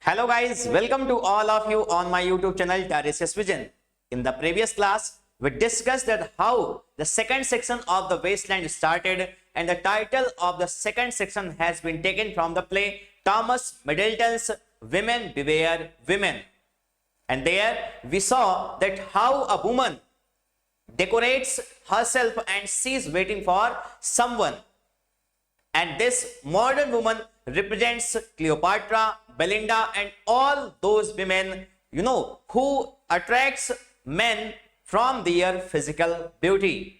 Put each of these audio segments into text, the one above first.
Hello guys, welcome to all of you on my YouTube channel Tiresias Vision. In the previous class, we discussed that how the second section of the Wasteland started, and the title of the second section has been taken from the play Thomas Middleton's Women Beware Women. And there we saw that how a woman decorates herself and she is waiting for someone. And this modern woman represents Cleopatra, Belinda, and all those women, who attracts men from their physical beauty.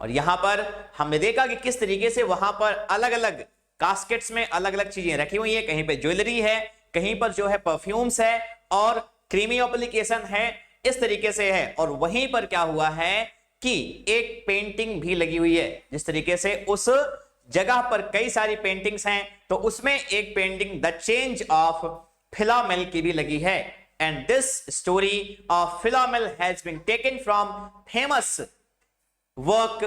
और यहां पर हमने देखा कि किस तरीके से वहां पर अलग अलग कास्केट्स में अलग अलग चीजें रखी हुई है। कहीं पे ज्वेलरी है, कहीं पर जो है परफ्यूम्स है और क्रीमी एप्लीकेशन है, इस तरीके से है। और वहीं पर क्या हुआ है कि एक पेंटिंग भी लगी हुई है। जिस तरीके से उस जगह पर कई सारी पेंटिंग्स हैं, तो उसमें एक painting the change of Philomel की भी लगी है। And this story of Philomel has been taken from famous work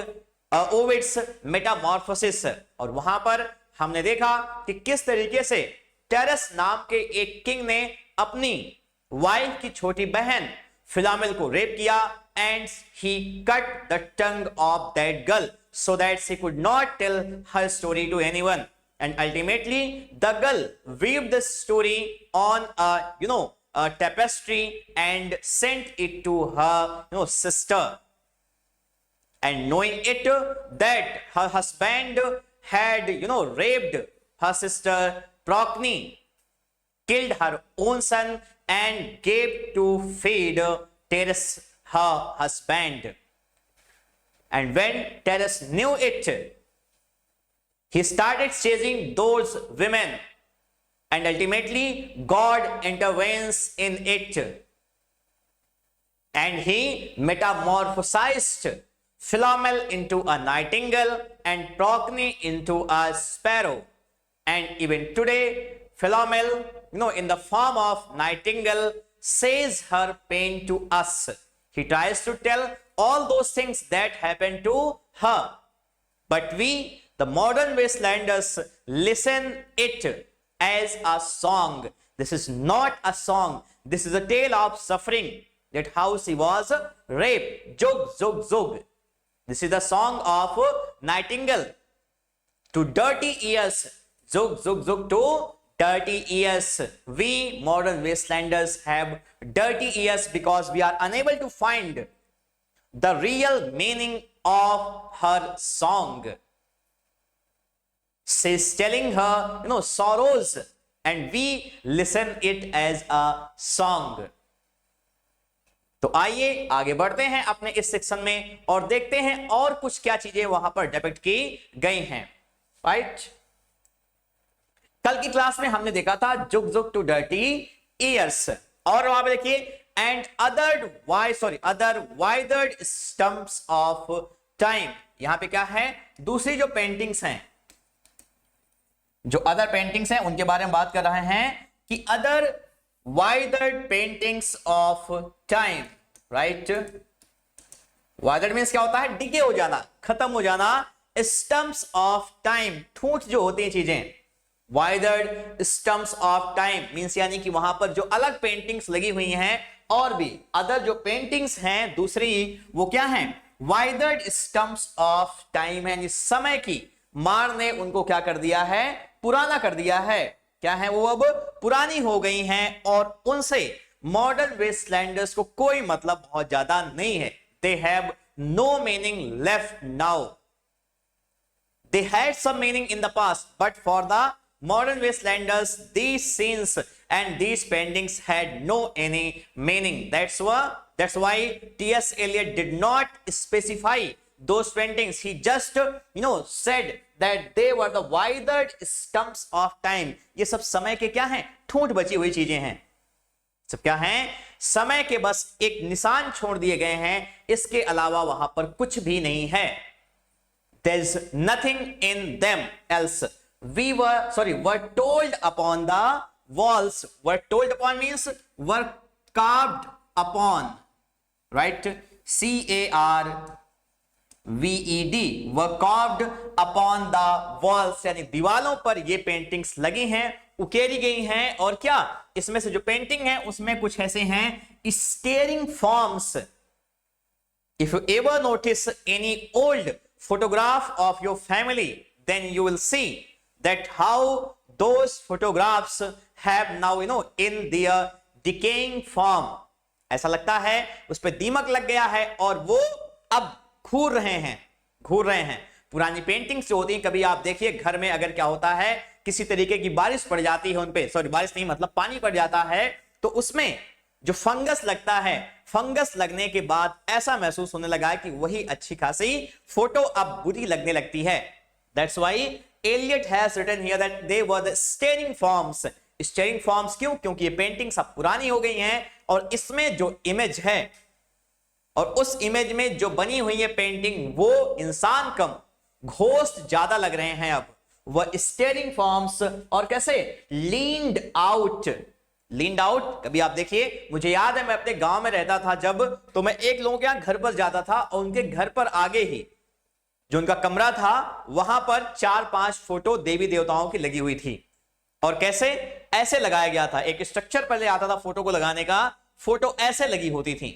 Ovid's Metamorphosis. और वहां पर हमने देखा कि किस तरीके से टेरस नाम के एक किंग ने अपनी वाइफ की छोटी बहन फिलोमेल को रेप किया, and he cut the tongue of that girl so that she could not tell her story to anyone. And ultimately the girl weaved this story on a tapestry and sent it to her sister. And knowing it that her husband had raped her sister, Procne killed her own son and gave to feed Teres her husband. And when Teres knew it, he started chasing those women, and ultimately God intervenes in it, and he metamorphosized Philomel into a nightingale and Procne into a sparrow. And even today, Philomel, in the form of nightingale, says her pain to us. He tries to tell all those things that happened to her. But we, the modern wastelanders, listen it as a song. This is not a song. This is a tale of suffering, that how she was raped. Zug, zug, zug. This is the song of nightingale. To dirty ears. Zug, zug, zug to dirty ears. We modern wastelanders have dirty ears because we are unable to find the real meaning of her song. She's telling her sorrows, and we listen it as a song. तो आइए आगे बढ़ते हैं अपने इस section में और देखते हैं और कुछ क्या चीजें वहां पर डिपिक्ट की गई हैं। राइट, कल की क्लास में हमने देखा था जुग जुग टू डर्टी ईयर्स, और वहां पे देखिए and other withered stumps of time। यहां पे क्या है, दूसरी जो पेंटिंग्स हैं, जो अदर पेंटिंग्स हैं उनके बारे में बात कर रहे हैं कि other withered paintings of time। Right, withered means क्या होता है, डिके हो जाना, खत्म हो जाना। stumps of time, ठूंठ जो होती हैं चीजें, withered stumps of time means यानी कि वहां पर जो अलग पेंटिंग्स लगी हुई हैं और भी अदर जो पेंटिंग्स हैं दूसरी, वो क्या हैं, withered stumps of time है। इस समय की मार ने उनको क्या कर दिया है, पुराना कर दिया है। क्या है, वो अब पुरानी हो गई हैं और उनसे मॉडर्न वेस्टलैंडर्स को कोई मतलब बहुत ज्यादा नहीं है। They have no meaning left now. They had some meaning in the past, but for the modern wastelanders, these scenes and these paintings had no any meaning. That's why T.S. Eliot did not specify those paintings. He just said that they were the withered stumps of time. ये सब समय के क्या हैं, ठूंठ बची हुई चीजें हैं। सब क्या हैं, समय के बस एक निशान छोड़ दिए गए हैं, इसके अलावा वहां पर कुछ भी नहीं है। There's nothing in them else. Were told upon the walls. Were told upon means were carved upon. Right? CARVED were carved upon the walls, यानी दीवालों पर ये पेंटिंग्स लगी हैं उकेरी गई हैं। और क्या इसमें से जो पेंटिंग है उसमें कुछ ऐसे हैं steering forms. If you ever notice any old photograph of your family, then you will see that how those photographs have now, in their decaying form. ऐसा लगता है उस पर दीमक लग गया है और वो अब घूर रहे हैं। पुरानी पेंटिंग्स जो होती हैं, कभी आप देखिए घर में अगर क्या होता है, किसी तरीके की बारिश पड़ जाती है उन पे, सॉरी बारिश नहीं मतलब पानी पड़ जाता है, तो उसमें जो फंगस लगता है, फंगस लगने के बाद ऐसा महसूस होने लगा है कि वही अच्छी खासी फोटो अब बुरी लगने लगती है। That's why Eliot has written here that they were the staring forms. Staring forms क्यों? क्योंकि ये पेंटिंग्स अब पुरानी हो गई हैं और इसमें जो इमेज है और उस इमेज में जो बनी हुई है पेंटिंग, वो इंसान कम घोस्ट ज्यादा लग रहे हैं अब। वह स्टेयरिंग फॉर्म्स और कैसे लीन्ड आउट। कभी आप देखिए, मुझे याद है मैं अपने गांव में रहता था जब, तो मैं एक लोगों के यहां घर पर जाता था और उनके घर पर आगे ही जो उनका कमरा था वहां पर 4-5 फोटो देवी देवताओं की लगी हुई थी। और कैसे ऐसे लगाया गया था, एक स्ट्रक्चर पहले आता था फोटो को लगाने का, फोटो ऐसे लगी होती थी,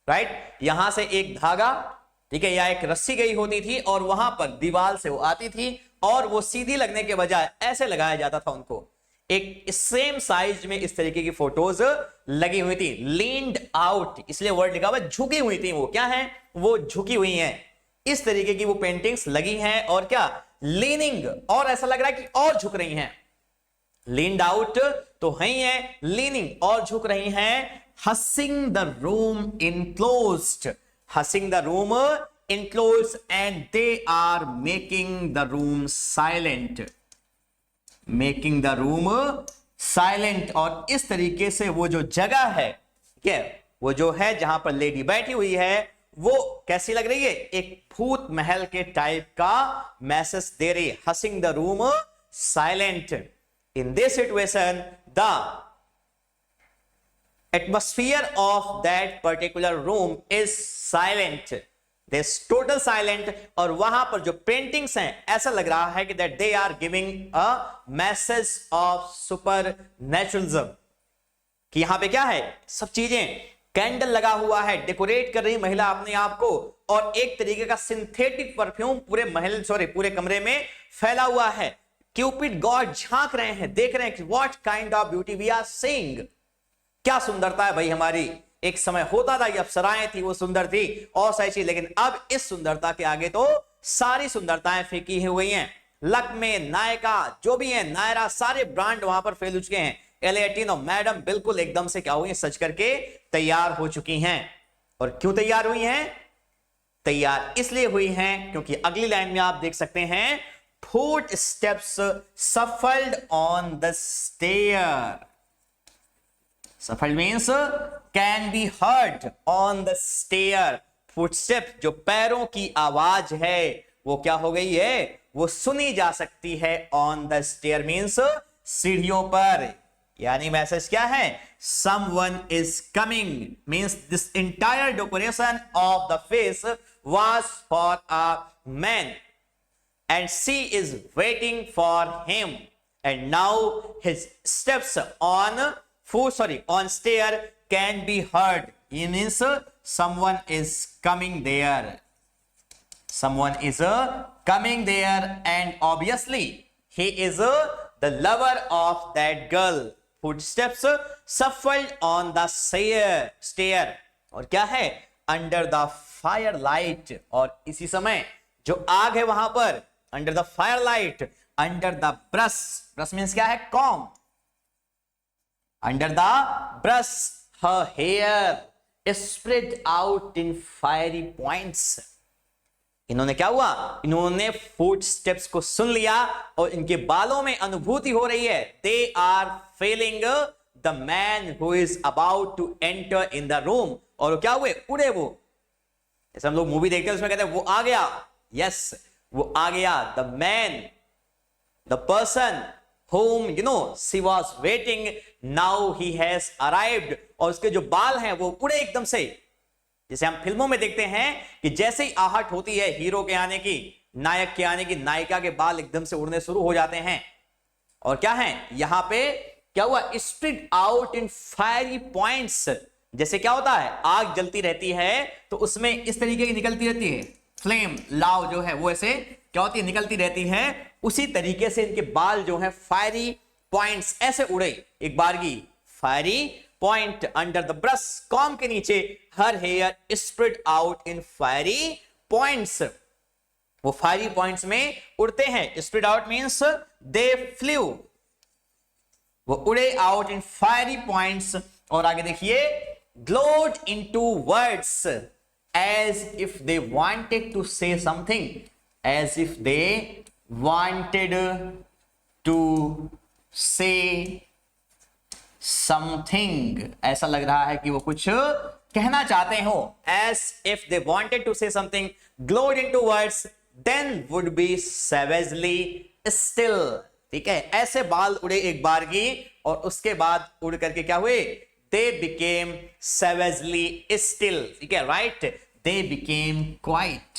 राइट। यहां से एक धागा, ठीक है, या एक रस्सी गई होती थी और वहां पर दीवार से वो आती थी और वो सीधी लगने के बजाय ऐसे लगाया जाता था उनको। एक सेम साइज में इस तरीके की फोटोज लगी हुई थी। लीन्ड आउट, इसलिए वर्ड लिखा हुआ झुकी हुई थी। वो क्या है? वो झुकी हुई हैं। इस तरीके की वो पेंटिंग्स लगी हैं। और क्या लीनिंग, और ऐसा लग रहा है कि और झुक रही हैं। लीन्ड आउट तो है ही है, लीनिंग और झुक रही हैं। Hushing the room enclosed, hushing the room enclosed and they are making the room silent, making the room silent. और इस तरीके से वो जो जगह है, क्या वो जो है जहां पर लेडी बैठी हुई है, वो कैसी लग रही है? एक भूत महल के टाइप का मैसेज दे रही है। Hushing the room silent. In this situation the atmosphere of that particular room is silent, There's total silent। और वहां पर जो पेंटिंग्स हैं ऐसा लग रहा है कि that they are giving a message of supernaturalism, कि यहां पे क्या है, सब चीजें, कैंडल लगा हुआ है, डेकोरेट कर रही महिला अपने आप को, और एक तरीके का सिंथेटिक परफ्यूम पूरे महल, सॉरी पूरे कमरे में फैला हुआ है। क्यूपिड गॉड झांक रहे हैं, देख रहे हैं कि what kind of beauty we are seeing, क्या सुंदरता है भाई हमारी। एक समय होता था, ये अप्सराएं थी, वो सुंदर थी और सही चीज, लेकिन अब इस सुंदरता के आगे तो सारी सुंदरताएं फीकी हुई हैं। लक्मे, नायका, जो भी है, नायरा, सारे ब्रांड वहां पर फैल चुके हैं। L18 और मैडम बिल्कुल एकदम से क्या हुई है, सज करके तैयार हो चुकी हैं। और क्यों तैयार हुई हैं? तैयार इसलिए हुई हैं क्योंकि अगली लाइन में आप देख सकते हैं, foot steps shuffled on the stair. Shuffle means can be heard on the stair. Footstep, जो पैरों की आवाज है, वो क्या हो गई है, वो सुनी जा सकती है ऑन द स्टेयर मीन्स सीढ़ियों पर। यानी मैसेज क्या है? someone is coming means this entire decoration of the face was for a man and she is waiting for him, and now his steps on stair can be heard. It means someone is coming there. Someone is coming there, and obviously he is the lover of that girl. Footsteps shuffled on the stair. और क्या है? Under the firelight. और इसी समय जो आग है वहां पर, under the firelight, under the brush. Brush means क्या है? comb. Under the brush, her hair is spread out in fiery points. इन्होंने क्या हुआ? इन्होंने फुटस्टेप्स को सुन लिया और इनके बालों में अनुभूति हो रही है। They are feeling the man who is about to enter in the room. और क्या हुए? उड़े वो। जैसे हम लोग मूवी देखते हैं उसमें कहते हैं वो आ गया। Yes, वो आ गया। The man, the person whom she was waiting, now he has arrived. और उसके जो बाल हैं वो उड़े एकदम से। जैसे हम फिल्मों में देखते हैं कि जैसे ही आहट होती है हीरो के आने की, नायक के आने की, नायिका के बाल एकदम से उड़ने शुरू हो जाते हैं। और क्या है यहां पे क्या हुआ, spirit out in fiery points. जैसे क्या होता है, आग जलती रहती है तो उसमें इस तरीके की निकलती रहती है फ्लेम, लाव जो है वो ऐसे क्या होती है, निकलती रहती है। उसी तरीके से इनके बाल जो है फायरी पॉइंट्स ऐसे उड़े एक बारगी, fiery point under the brush, comb के नीचे, her hair spread out in fiery points, वो फायरी पॉइंट्स में उड़ते हैं। Spread out means they flew, वो उड़े आउट इन फायरी पॉइंट्स। और आगे देखिए, glowed into words as if they wanted to say something, as if they wanted to say something, ऐसा लग रहा है कि वो कुछ कहना चाहते हो। As if they wanted to say something, glowed into words, then would be savagely still. ठीक है, ऐसे बाल उड़े एक बारगी और उसके बाद उड़ करके क्या हुए, दे बिकेम सेवेजली स्टिल। ठीक है, राइट, दे बिकेम क्वाइट।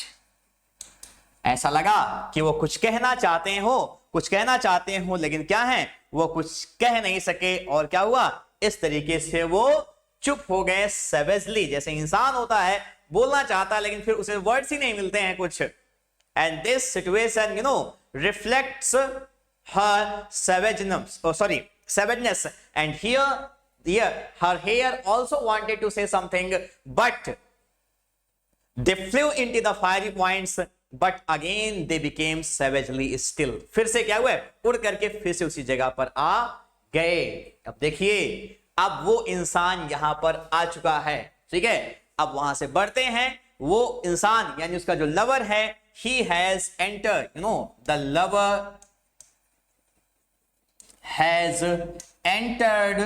ऐसा लगा कि वो कुछ कहना चाहते हो, कुछ कहना चाहते हो, लेकिन क्या है, वो कुछ कह नहीं सके। और क्या हुआ, इस तरीके से वो चुप हो गए सेवेजली। जैसे इंसान होता है, बोलना चाहता है लेकिन फिर उसे वर्ड्स ही नहीं मिलते हैं कुछ। And this situation reflects her savageness, and here her hair also wanted to say something, but they flew into the fiery points, but again they became savagely still। फिर से क्या हुआ, उड़ करके फिर से उसी जगह पर आ गए। अब देखिए, अब वो इंसान यहां पर आ चुका है। ठीक है, अब वहां से बढ़ते हैं। वो इंसान यानी उसका जो लवर है, he has entered, the lover has entered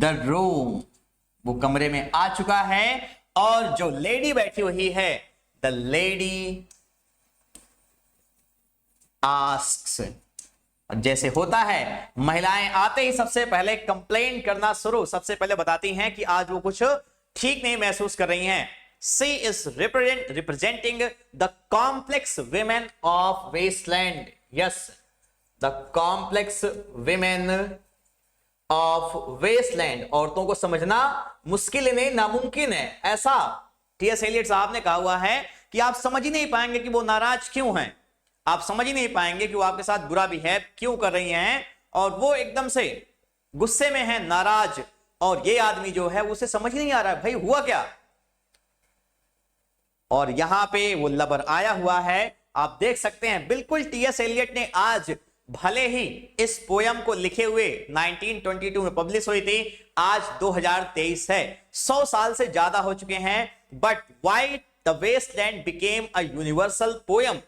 the room, वो कमरे में आ चुका है। और जो लेडी बैठी हुई है, the lady asks, जैसे होता है महिलाएं आते ही सबसे पहले कंप्लेंट करना शुरू, सबसे पहले बताती हैं कि आज वो कुछ ठीक नहीं महसूस कर रही हैं। She is representing the complex women of wasteland. Yes, the complex women of wasteland। औरतों को समझना मुश्किल नहीं, नामुमकिन है, ऐसा टी.एस. एलियट साहब ने कहा हुआ है कि आप समझ ही नहीं पाएंगे कि वो नाराज क्यों हैं, आप समझ ही नहीं पाएंगे कि वो आपके साथ बुरा बिहेव क्यों कर रही हैं, और वो एकदम से गुस्से में है, नाराज। और ये आदमी जो है उसे समझ ही नहीं आ रहा है भाई हुआ क्या। और यहां पे वो लवर आया हुआ है, आप देख सकते हैं। बिल्कुल टी.एस. एलियट ने आज, भले ही इस पोयम को लिखे हुए 1922 में पब्लिश हुई थी, आज 2023 है, 100 साल से ज्यादा हो चुके हैं। But why the Waste Land became a universal poem,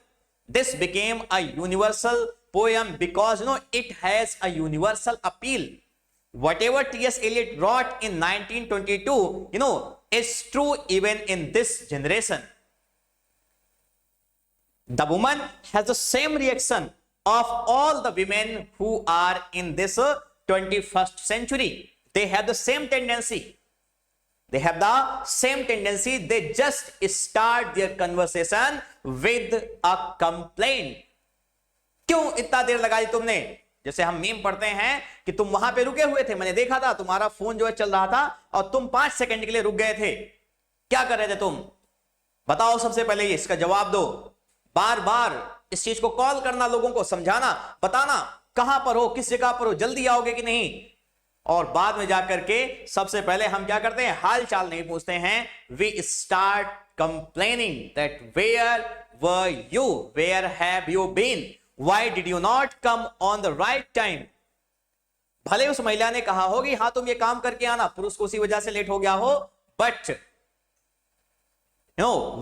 this became a universal poem because it has a universal appeal. Whatever T.S. Eliot wrote in 1922, is true even in this generation. The woman has the same reaction of all the women who are in this 21st century. They have the same tendency. They have the same tendency. They just start their conversation with a complaint. क्यों इतना देर लगा दी तुमने? जैसे हम meme पढ़ते हैं कि तुम वहां पे रुके हुए थे, मैंने देखा था तुम्हारा फोन जो है चल रहा था और तुम 5 सेकंड के लिए रुक गए थे, क्या कर रहे थे तुम? बताओ, सबसे पहले इसका जवाब दो। बार बार इस चीज को कॉल करना, लोगों को समझाना, बताना कहां पर हो, किस जगह पर हो, जल्दी आओगे कि नहीं। और बाद में जाकर के सबसे पहले हम क्या करते हैं, हाल चाल नहीं पूछते हैं। We start complaining that where were you, where have you been, Why did you not come on the right time? भले उस महिला ने कहा होगी हाँ तुम ये काम करके आना, पुरुष को उसी वजह से लेट हो गया हो, but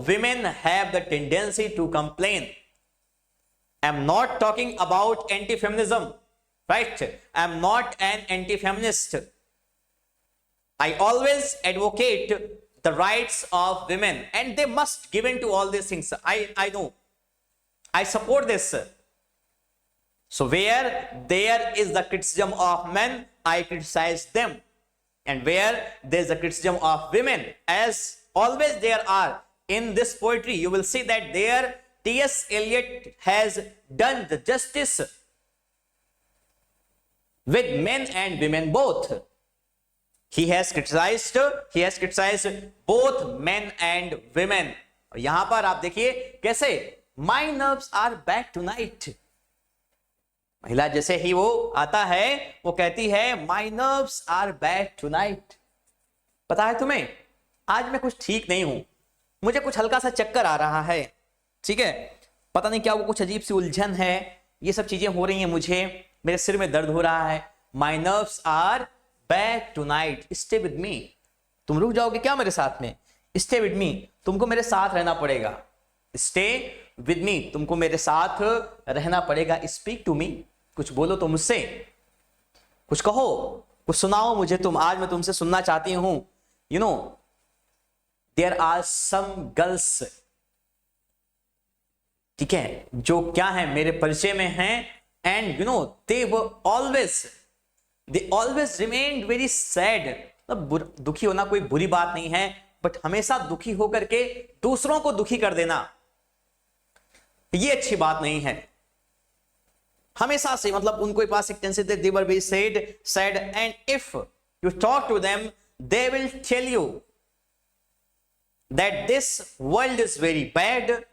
women have the tendency to complain. I'm not talking about anti-feminism, right? I'm not an anti-feminist. I always advocate the rights of women and they must give in to all these things. I know. I support this. So where there is the criticism of men, I criticize them. And where there is the criticism of women, as always there are in this poetry, you will see that there T.S. Eliot has done the justice with men and women both. He has criticized both men and women. और यहां पर आप देखिए कैसे, my nerves are bad tonight. महिला जैसे ही वो आता है वो कहती है my nerves are bad tonight. पता है तुम्हें, आज मैं कुछ ठीक नहीं हूं, मुझे कुछ हल्का सा चक्कर आ रहा है, ठीक है, पता नहीं क्या वो कुछ अजीब सी उलझन है, ये सब चीजें हो रही हैं, मुझे मेरे सिर में दर्द हो रहा है. My nerves are bad tonight. Stay with me. तुम रुक जाओगे क्या मेरे साथ में? Stay with me. तुमको मेरे साथ रहना पड़ेगा. Stay with me. तुमको मेरे साथ रहना पड़ेगा. Speak to me. कुछ बोलो तो मुझसे, कुछ कहो, कुछ सुनाओ मुझे तुम, आज मैं तुमसे सुनना चाहती हूं. You know, there are some girls, ठीक है, जो क्या है मेरे परिचय में हैं, and you know they were always remained very sad. मतलब दुखी होना कोई बुरी बात नहीं है, बट हमेशा दुखी होकर के दूसरों को दुखी कर देना ये अच्छी बात नहीं है. हमेशा से मतलब उनको पास एक tendency they were very sad and if you talk to them they will tell you that this world is very bad.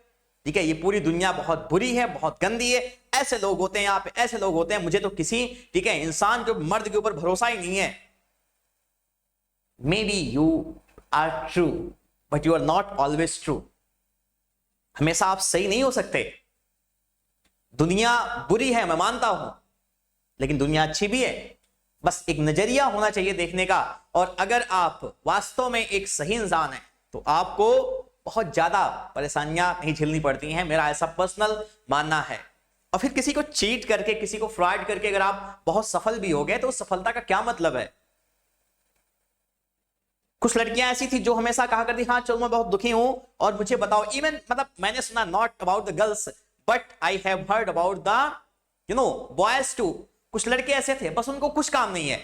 ठीक है, ये पूरी दुनिया बहुत बुरी है, बहुत गंदी है, ऐसे लोग होते हैं यहाँ पे, ऐसे लोग होते हैं, मुझे तो किसी, ठीक है, इंसान के मर्द के ऊपर भरोसा ही नहीं है. Maybe you are true but you are not always true. हमेशा आप सही नहीं हो सकते. दुनिया बुरी है मैं मानता हूं, लेकिन दुनिया अच्छी भी है. बस एक नजरिया होना चाहिए देखने का. और अगर आप वास्तव में एक सही इंसान हैं तो आपको बहुत ज्यादा परेशानियां नहीं झेलनी पड़ती हैं, मेरा ऐसा पर्सनल मानना है. और फिर किसी को चीट करके, किसी को फ्रॉड करके अगर आप बहुत सफल भी हो गए तो सफलता का क्या मतलब है? कुछ लड़कियां ऐसी थी जो हमेशा कहा करती, हाँ चलो मैं बहुत दुखी हूं और मुझे बताओ. इवन मतलब मैंने सुना, not about the girls but I have heard about the you know boys too. कुछ लड़के ऐसे थे बस उनको कुछ काम नहीं है.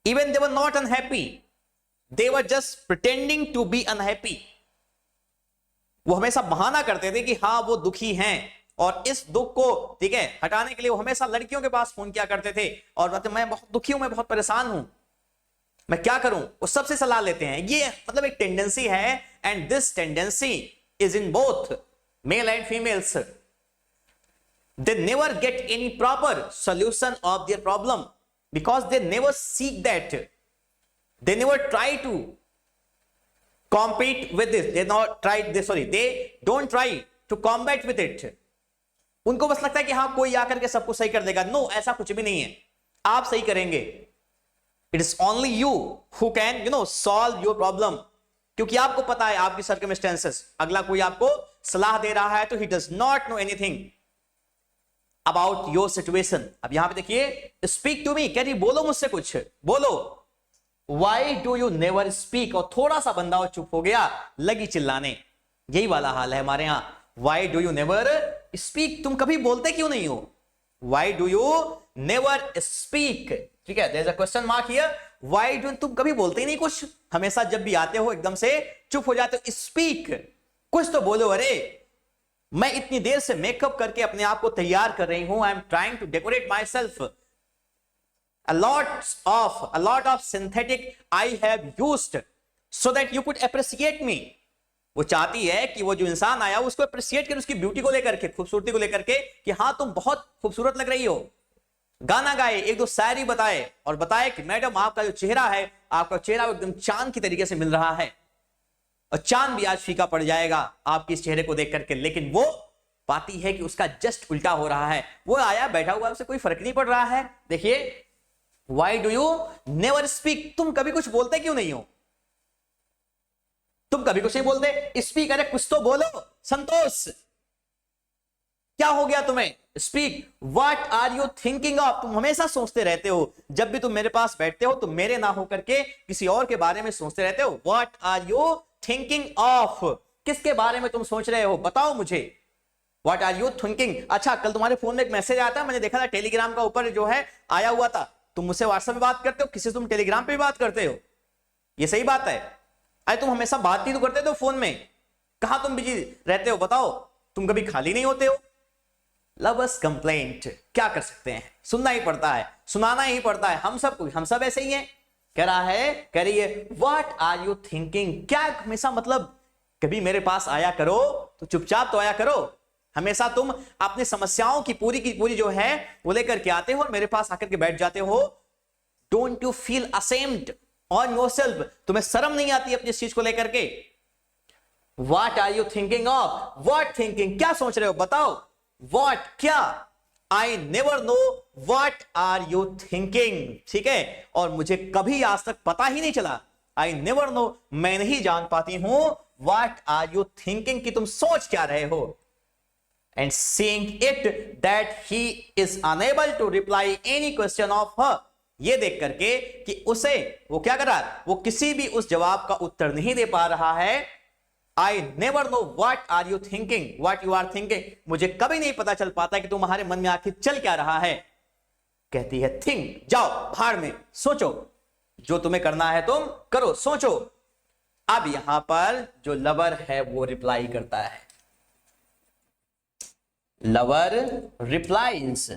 Even they were not unhappy, they were just pretending to be unhappy. वो हमेशा बहाना करते थे कि हाँ वो दुखी हैं, और इस दुख को, ठीक है, हटाने के लिए वो हमेशा लड़कियों के पास फोन किया करते थे और बताते मैं बहुत दुखी हूं, मैं बहुत परेशान हूं, मैं क्या करूं. वो सबसे सलाह लेते हैं. ये मतलब एक टेंडेंसी है, and this tendency is in both male and females. They never get any proper solution of their problem because they never seek that. They never try to compete with this. They don't try to combat with it. उनको बस लगता है कि हाँ कोई आकर के सबको सही कर देगा. नो, ऐसा कुछ भी नहीं है. आप सही करेंगे. It is only you who can, you know, solve your problem. क्योंकि आपको पता है आपकी circumstances. अगला कोई आपको सलाह दे रहा है तो he does not know anything about your situation. अब यहां पे देखिए, speak to me, कह रही बोलो मुझसे कुछ, बोलो. Why do you never speak? और थोड़ा सा बंदा और चुप हो गया, लगी चिल्लाने. यही वाला हाल है हमारे यहां. Why do you never speak? तुम कभी बोलते क्यों नहीं हो? Why do you never speak? ठीक है, there is a question mark here. Why do तुम कभी बोलते ही नहीं कुछ, हमेशा जब भी आते हो एकदम से चुप हो जाते हो. Speak, कुछ तो बोलो. अरे मैं इतनी देर से मेकअप करके अपने आप को तैयार कर रही हूं. I am trying to decorate myself. A lot of synthetic I have used so that you could appreciate me. वो चाहती है कि वो जो इंसान आया उसको अप्रिशिएट करे, उसकी ब्यूटी को लेकर के, खूबसूरती को लेकर के, कि हाँ तुम बहुत खूबसूरत लग रही हो. गाना गाए, एक दो शायरी बताए और बताए कि मैडम आपका जो चेहरा है, आपका चेहरा एकदम चांद की तरीके से मिल रहा है और चांद भी आज फीका पड़ जाएगा आपके इस चेहरे को देख करके. लेकिन वो पाती है कि उसका जस्ट उल्टा हो रहा है. वो आया बैठा हुआ, उसे कोई फर्क नहीं पड़ रहा है. देखिए, Why do you never speak? तुम कभी कुछ बोलते क्यों नहीं हो? तुम कभी कुछ नहीं बोलते. स्पीक, अरे कुछ तो बोलो. संतोष, क्या हो गया तुम्हें? Speak. What are you thinking of? तुम हमेशा सोचते रहते हो. जब भी तुम मेरे पास बैठते हो तो मेरे ना होकर के किसी और के बारे में सोचते रहते हो. What are you thinking of? किसके बारे में तुम सोच रहे हो? बताओ मुझे. What are you thinking? अच्छा, कल तुम्हारे फोन में एक मैसेज आया था, मैंने देखा था, टेलीग्राम का ऊपर जो है आया हुआ था. तुम मुझसे व्हाट्सएप पे बात करते हो, किसी से तुम टेलीग्राम पे भी बात करते हो. ये सही बात है? अरे तुम हमेशा बात ही तो करते हो फोन में, कहां तुम बिजी रहते हो? बताओ, तुम कभी खाली नहीं होते हो. लवर्स कंप्लेंट, क्या कर सकते हैं, सुनना ही पड़ता है, सुनाना ही पड़ता है, हम सब ऐसे ही हैं। कह रहा है, कह रही है व्हाट आर यू थिंकिंग, क्या हमेशा मतलब कभी मेरे पास आया करो तो चुपचाप तो आया करो, हमेशा तुम अपनी समस्याओं की पूरी जो है वो लेकर के आते हो और मेरे पास आकर के बैठ जाते हो। Don't you feel ashamed on yourself, तुम्हें शर्म नहीं आती अपनी इस चीज को लेकर के। What are you thinking of, what thinking, क्या सोच रहे हो बताओ, व्हाट क्या, I never know what are you thinking, ठीक है, और मुझे कभी आज तक पता ही नहीं चला, आई नेवर नो, मैं नहीं जान पाती हूं, व्हाट आर यू थिंकिंग, कि तुम सोच क्या रहे हो। And seeing it that he is unable to reply any question of her, ये देख करके कि उसे वो क्या कर रहा है, वो किसी भी उस जवाब का उत्तर नहीं दे पा रहा है। I never know what are you thinking, what you are thinking, मुझे कभी नहीं पता चल पाता कि तुम्हारे मन में आखिर चल क्या रहा है। कहती है थिंक, जाओ भाड़ में, सोचो, जो तुम्हें करना है तुम करो, सोचो। अब यहां पर जो लवर है वो रिप्लाई करता है, lover replies,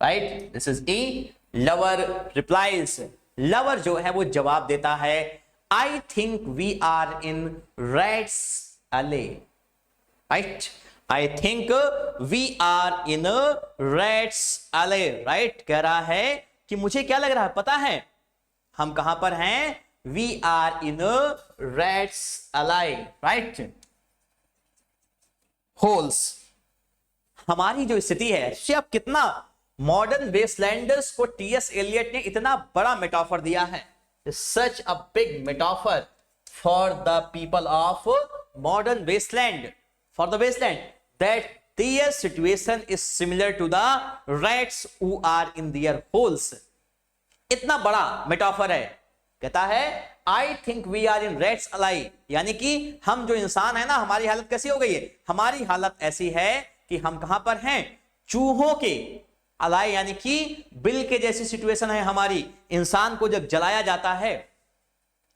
right, this is E, lover replies, lover जो है वो जवाब देता है, I think we are in rats' alley, right, I think we are in rats' alley, right, कह रहा है कि मुझे क्या लग रहा है पता है, हम कहां पर हैं, we are in rats alley, right, holes, हमारी जो स्थिति है, अब कितना मॉडर्न वेस्टलैंडर्स को टीएस एलियट ने इतना बड़ा मेटाफर दिया है, such a big metaphor for the people of modern wasteland, for the wasteland, that their situation is similar to the rats who are in their holes। इतना बड़ा मेटाफर है, कहता है I think we are in rats alley, यानी कि हम जो इंसान है ना, हमारी हालत कैसी हो गई है, हमारी हालत ऐसी है कि हम कहां पर हैं, चूहों के अलाई, यानी कि बिल के जैसी सिचुएशन है हमारी। इंसान को जब जलाया जाता है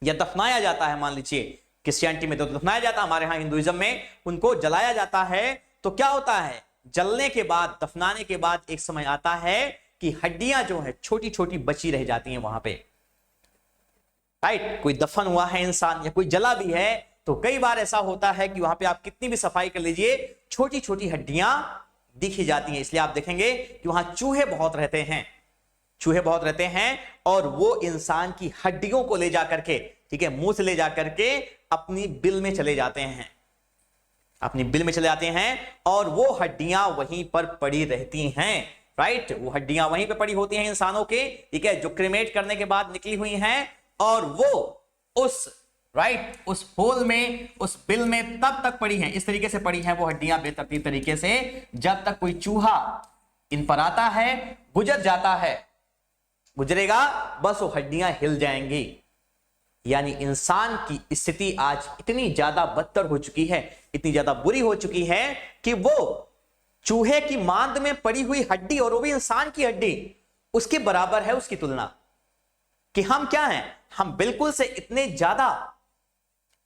या दफनाया जाता है, मान लीजिए क्रिश्चियनिटी में तो दफनाया जाता है, हमारे यहां हिंदुइज्म में उनको जलाया जाता है, तो क्या होता है, जलने के बाद, दफनाने के बाद एक समय आता है कि हड्डियां जो है छोटी छोटी बची रह जाती हैं वहां पे, राइट, कोई दफन हुआ है इंसान या कोई जला भी है, तो कई बार ऐसा होता है कि वहां पे आप कितनी भी सफाई कर लीजिए, छोटी छोटी हड्डियां दिखी जाती हैं। इसलिए आप देखेंगे कि वहां चूहे बहुत रहते हैं, चूहे बहुत रहते हैं, और वो इंसान की हड्डियों को ले जाकर के, ठीक है, मुंह से ले जाकर के अपनी बिल में चले जाते हैं, अपनी बिल में चले जाते हैं, और वो हड्डियां वहीं पर पड़ी रहती हैं, राइट, वो हड्डियां वहीं पर पड़ी होती हैं इंसानों के, ठीक है, जो क्रिमेट करने के बाद निकली हुई हैं, और वो उस, राइट, उस होल में, उस बिल में तब तक पड़ी हैं, इस तरीके से पड़ी हैं वो हड्डियां बेतरतीब तरीके से, जब तक कोई चूहा इन पर आता है, गुजर जाता है, गुजरेगा, बस वो हड्डियां हिल जाएंगी। यानी इंसान की स्थिति आज इतनी ज्यादा बदतर हो चुकी है, इतनी ज्यादा बुरी हो चुकी है कि वो चूहे की मांद में पड़ी हुई हड्डी, और वो भी इंसान की हड्डी, उसके बराबर है उसकी तुलना, कि हम क्या हैं, हम बिल्कुल से इतने ज्यादा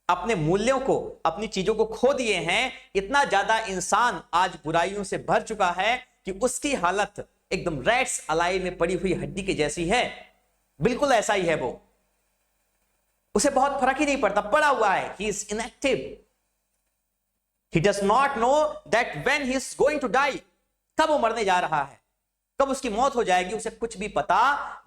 अपने मूल्यों को, अपनी चीजों को खो दिए हैं, इतना ज्यादा इंसान आज बुराइयों से भर चुका है कि उसकी हालत एकदम रैट्स अलाई में पड़ी हुई हड्डी के जैसी है, बिल्कुल ऐसा ही है वो, उसे बहुत फर्क ही नहीं पड़ता, पड़ा हुआ है, he is inactive, he does not know that when he is going to die, कब वो मरने जा रहा है, कब उसकी मौत हो जाएगी, उसे कुछ भी पता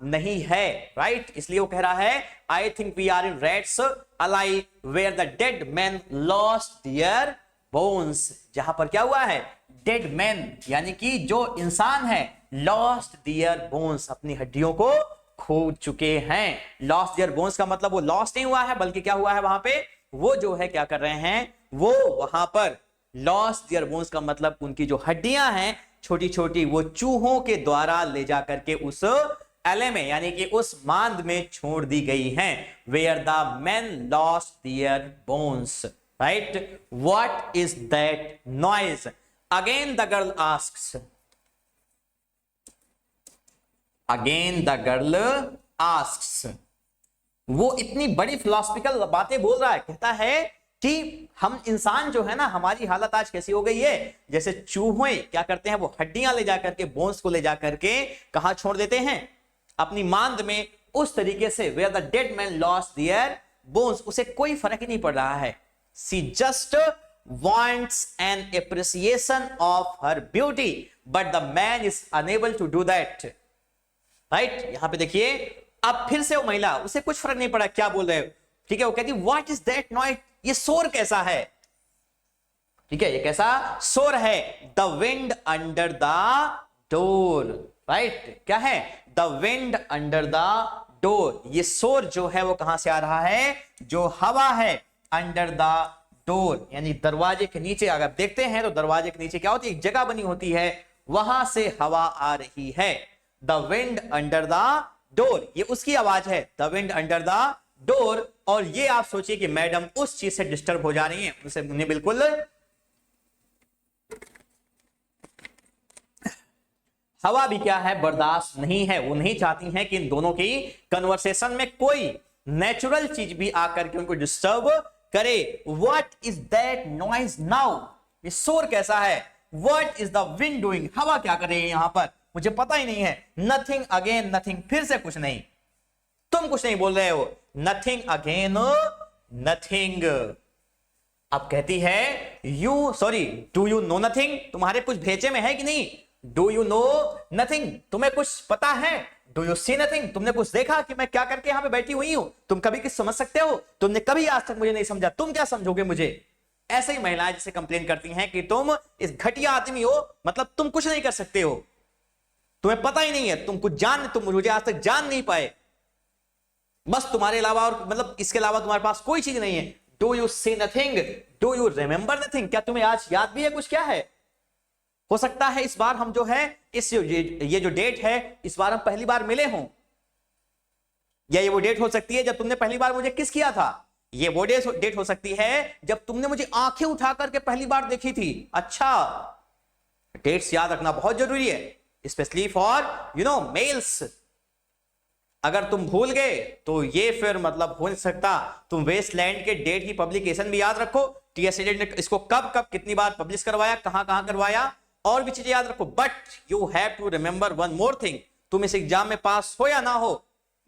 नहीं है, राइट, इसलिए वो कह रहा है I think we are in rats alley where the dead man lost their bones, जहां पर क्या हुआ है, डेड मैन, यानी कि जो इंसान है, लॉस्ट देयर बोन्स, अपनी हड्डियों को खो चुके हैं। लॉस्ट देयर बोन्स का मतलब वो लॉस्ट नहीं हुआ है, बल्कि क्या हुआ है वहां पे, वो जो है क्या कर रहे हैं, वो वहां पर लॉस्ट देयर बोन्स का मतलब उनकी जो हड्डियां हैं छोटी छोटी, वो चूहों के द्वारा ले जाकर के उस एले में, यानी कि उस मांद में छोड़ दी गई हैं, where the man lost their bones, right, what is that noise, again the girl asks, again the girl asks, वो इतनी बड़ी फिलोसफिकल बातें बोल रहा है, कहता है कि हम इंसान जो है ना, हमारी हालत आज कैसी हो गई है, जैसे चूहे क्या करते हैं, वो हड्डियां ले जाकर के, बोन्स को ले जाकर के कहां छोड़ देते हैं, अपनी मांद में। उस तरीके से where the dead man lost their bones, उसे कोई फर्क ही नहीं पड़ रहा है। She just wants an appreciation of her beauty but the man is unable to do that, right? यहां पे देखिए, अब फिर से वो महिला, उसे कुछ फर्क नहीं पड़ा क्या बोल रहे हो, ठीक है। वो कहती व्हाट इज दैट नॉइज, ये शोर कैसा है, ठीक है, ये कैसा शोर है। The wind under the door, right, क्या है, the wind under the door, ये शोर जो है वो कहां से आ रहा है, जो हवा है, अंडर द डोर यानी दरवाजे के नीचे। अगर देखते हैं तो दरवाजे के नीचे क्या होती है, एक जगह बनी होती है, वहां से हवा आ रही है। The wind under the door, ये उसकी आवाज है, the wind under the door. और ये आप सोचिए कि मैडम उस चीज से डिस्टर्ब हो जा रही है, उसे उन्हें बिल्कुल हवा भी क्या है, बर्दाश्त नहीं है। वो नहीं चाहती हैं कि इन दोनों की कन्वर्सेशन में कोई नेचुरल चीज भी आकर के उनको डिस्टर्ब करे। What is that noise now? ये शोर कैसा है? What is the wind doing? हवा क्या कर रही है यहां पर, मुझे पता ही नहीं है। Nothing again nothing, फिर से कुछ नहीं, तुम कुछ नहीं बोल रहे हो। Nothing again nothing। अब कहती है do you know nothing? तुम्हारे कुछ भेजे में है कि नहीं? Do you know nothing? तुम्हें कुछ पता है? Do you see nothing? तुमने कुछ देखा कि मैं क्या करके यहां पे बैठी हुई हूं? तुम कभी कुछ समझ सकते हो? तुमने कभी आज तक मुझे नहीं समझा, तुम क्या समझोगे मुझे? ऐसे ही महिलाएं जिसे कंप्लेन करती हैं कि तुम इस घटिया आदमी हो, मतलब तुम कुछ नहीं कर सकते हो, तुम्हें पता ही नहीं है, तुम मुझे आज तक जान नहीं पाए, बस तुम्हारे अलावा और मतलब इसके अलावा तुम्हारे पास कोई चीज नहीं है। Do you see nothing, do you remember nothing, क्या तुम्हें आज याद भी है कुछ? क्या है, हो सकता है इस बार हम जो है ये जो डेट है, इस बार हम पहली बार मिले हों, या ये वो डेट हो सकती है जब तुमने पहली बार मुझे किस किया था, ये वो डेट हो सकती है जब तुमने मुझे आंखें उठा करके पहली बार देखी थी। अच्छा, डेट्स याद रखना बहुत जरूरी है, स्पेशली फॉर मेल्स। अगर तुम भूल गए तो ये फिर मतलब हो नहीं सकता। तुम वेस्टलैंड के डेट की पब्लिकेशन भी याद रखो, टीएसएडी ने इसको कब कब कितनी बार पब्लिश करवाया, कहां कहां करवाया, और भी चीजें याद रखो। But you have to remember one more thing, तुम इस एग्जाम में पास हो या ना हो,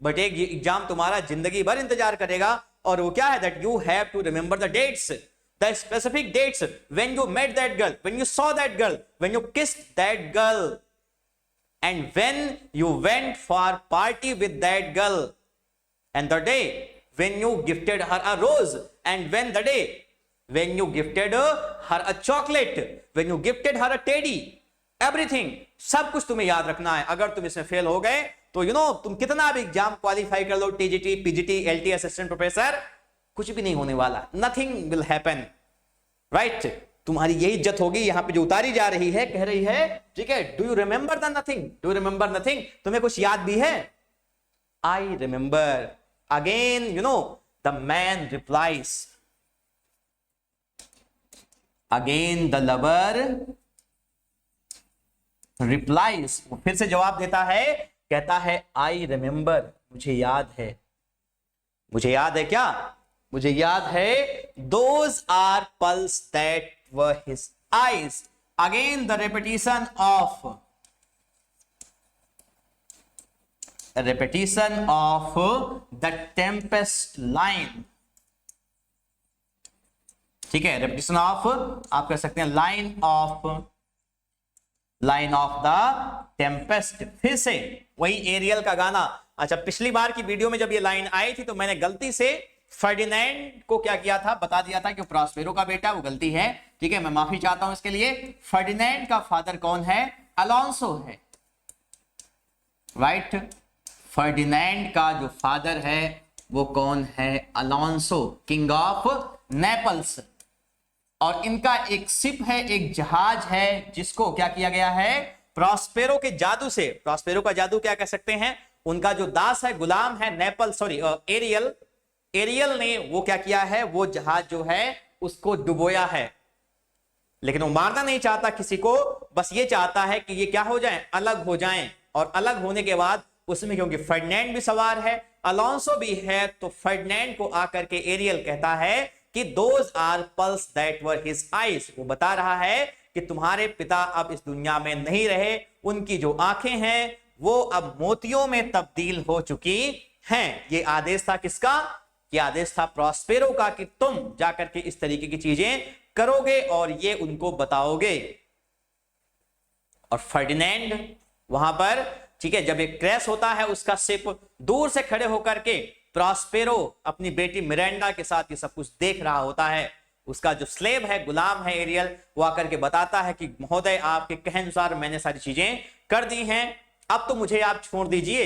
बट एक एग्जाम तुम्हारा जिंदगी भर इंतजार करेगा, और वो क्या है, that you have to remember the dates, the specific dates when you met that girl, when you saw that girl, when you kissed that girl, and when you went for party with that girl, and the day when you gifted her a rose, and when the day when you gifted her a chocolate, when you gifted her a teddy, everything, सब कुछ तुम्हें याद रखना है। अगर तुम इसमें fail हो गए तो तुम कितना भी एग्जाम क्वालिफाई कर लो, TGT, PGT, LT, assistant professor, कुछ भी नहीं होने वाला, नथिंग विल हैपन, राइट। तुम्हारी यही इज्जत होगी। यहां पे जो उतारी जा रही है, कह रही है, ठीक है, do you remember the nothing, do you remember nothing, तुम्हें कुछ याद भी है? I remember. Again the man replies, again the lover replies, वो फिर से जवाब देता है, कहता है आई रिमेंबर, मुझे याद है। मुझे याद है क्या? मुझे याद है, those are pulse that were his eyes. Again the repetition of the tempest line, ठीक है, repetition of, आप कह सकते हैं line of the tempest। फिर से वही एरियल का गाना। अच्छा, पिछली बार की वीडियो में जब ये लाइन आई थी तो मैंने गलती से फर्डिनेंड को क्या किया था, बता दिया था कि प्रॉस्पेरो का बेटा, वो गलती है, ठीक है, मैं माफी चाहता हूं इसके लिए। फर्डिनेंड का फादर कौन है? अलोंसो है, राइट। फर्डिनेंड का जो फादर है वो कौन है? Alonso, king of Naples. और इनका एक शिप है, एक जहाज है, जिसको क्या किया गया है? प्रॉस्पेरो के जादू से, प्रॉस्पेरो का जादू क्या कह सकते हैं, उनका जो दास है, गुलाम है, एरियल ने वो क्या किया है, वो जहाज जो है उसको डुबोया है। लेकिन वो मारना नहीं चाहता किसी को, बस ये चाहता है कि ये क्या हो जाए, अलग हो जाएं। और अलग होने के बाद उसमें क्योंकि फर्डिनेंड भी सवार है, अलोंसो भी है, तो फर्डिनेंड को आकर के एरियल कहता है कि those are pearls that were his eyes, वो बता रहा है कि तुम्हारे पिता अब इस दुनिया में नहीं रहे, उनकी जो आंखें हैं वो अब मोतियों में तब्दील हो चुकी हैं। ये आदेश था किसका? ये आदेश था प्रॉस्पेरो का कि तुम जाकर के इस तरीके की चीजें करोगे और ये उनको बताओगे। और फर्डिनेंड वहां पर, ठीक है, जब एक क्रैश होता है उसका शिप, दूर से खड़े होकर के प्रॉस्पेरो अपनी बेटी मिरांडा के साथ ये सब कुछ देख रहा होता है। उसका जो स्लेव है, गुलाम है एरियल, वो आकर के बताता है कि महोदय आपके कहे अनुसार मैंने सारी चीजें कर दी हैं, अब तो मुझे आप छोड़ दीजिए।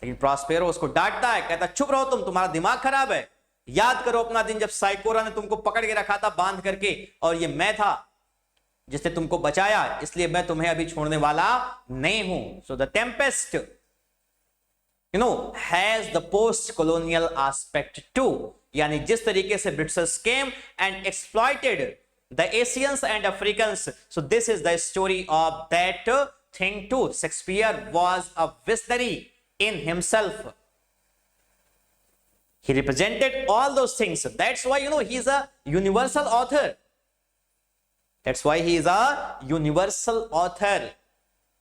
लेकिन प्रॉस्पेरो उसको डांटता है, कहता चुप रहो तुम, तुम्हारा दिमाग खराब है, याद करो अपना दिन जब साइकोरा ने तुमको पकड़ के रखा था बांध करके, और ये मैं था जिसने तुमको बचाया, इसलिए मैं तुम्हें अभी छोड़ने वाला नहीं हूं। So the Tempest has the post colonial aspect too, यानी जिस तरीके से Britishers came and exploited the Asians and Africans, so this is the story of that thing too. Shakespeare was a visionary in himself. He represented all those things. That's why he is a universal author. That's why he is a universal author,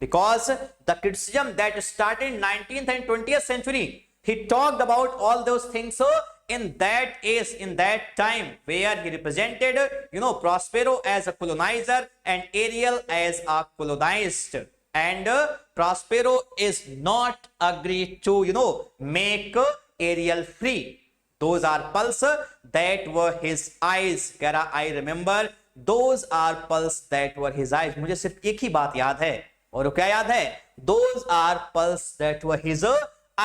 because the criticism that started in 19th and 20th century, he talked about all those things in that age, in that time, where he represented Prospero as a colonizer and Ariel as a colonized. And Prospero is not agreed to make Ariel free. Those are pulse that were his eyes. कह रहा I remember those are pulse that were his eyes. मुझे सिर्फ एक ही बात याद है, और क्या याद है? Those are pulse that were his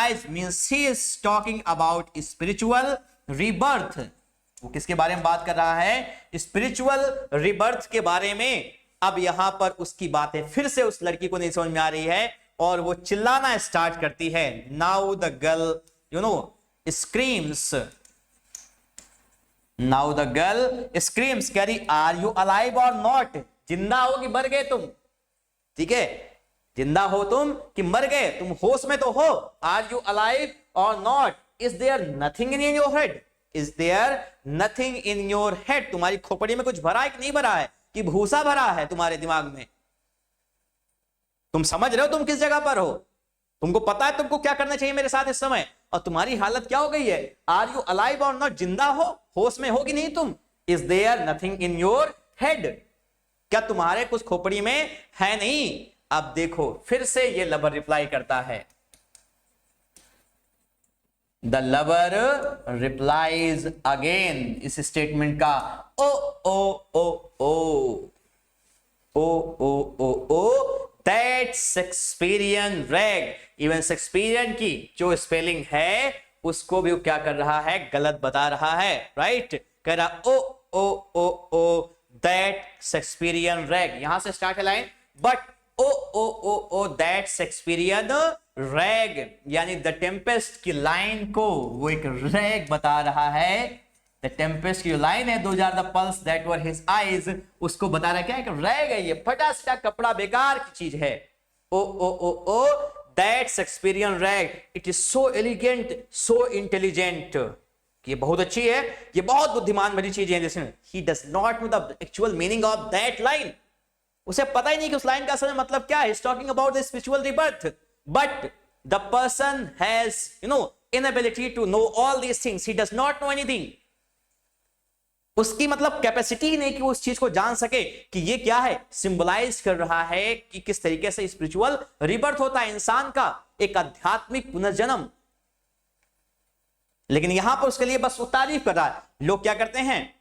eyes, means he is talking about spiritual rebirth. वो किसके बारे में बात कर रहा है? स्पिरिचुअल rebirth के बारे में। अब यहां पर उसकी बातें फिर से उस लड़की को नहीं समझ में आ रही है, और वो चिल्लाना स्टार्ट करती है। Now the girl screams, now the girl screams, कह रही are you alive or not, जिंदा हो कि मर गए तुम? ठीक है, जिंदा हो तुम कि मर गए? तुम होश में तो हो। Are you alive or not? Is there nothing in your head? Is there nothing in your head? तुम्हारी खोपड़ी में कुछ भरा है कि नहीं भरा है, कि भूसा भरा है तुम्हारे दिमाग में? तुम समझ रहे हो तुम किस जगह पर हो? तुमको पता है तुमको क्या करना चाहिए मेरे साथ इस समय? और तुम्हारी हालत क्या हो गई है? Are you alive or not? जिंदा हो, होश में हो कि नहीं तुम? Is there nothing in your head? क्या तुम्हारे कुछ खोपड़ी में है नहीं? अब देखो फिर से ये लवर रिप्लाई करता है। द लवर रिप्लाइज अगेन, इस स्टेटमेंट का O O O O O O O O that Shakespearean rag. Even Shakespearean की जो स्पेलिंग है उसको भी क्या कर रहा है? गलत बता रहा है, राइट? कह रहा O O O O that Shakespearean rag, यहां से स्टार्ट है line, but O O O O that Shakespearean rag, यानी द टेम्पेस्ट की लाइन को वो एक रैग बता रहा है। द टेम्पेस्ट की लाइन है, those are the pearls that were his eyes, उसको बता रहा है क्या है? कि रैग है, ये फटा सिटा कपड़ा, बेकार की चीज है। O O O O that Shakespearean rag, it is so elegant, so intelligent, ये बहुत अच्छी है, ये बहुत बुद्धिमान भरी चीज है। जैसे ही does not know the actual meaning of that line, उसे पता ही नहीं कि उस लाइन का असल में मतलब क्या है। Talking about the spiritual rebirth, but the person has inability to know all these things, he does not know anything. उसकी मतलब कैपेसिटी नहीं कि वो उस चीज को जान सके कि ये क्या है। सिंबलाइज कर रहा है कि किस तरीके से स्पिरिचुअल रीबर्थ होता है इंसान का, एक आध्यात्मिक पुनर्जन्म। लेकिन यहां पर उसके लिए बस वो तारीफ कर रहा है। लोग क्या करते हैं,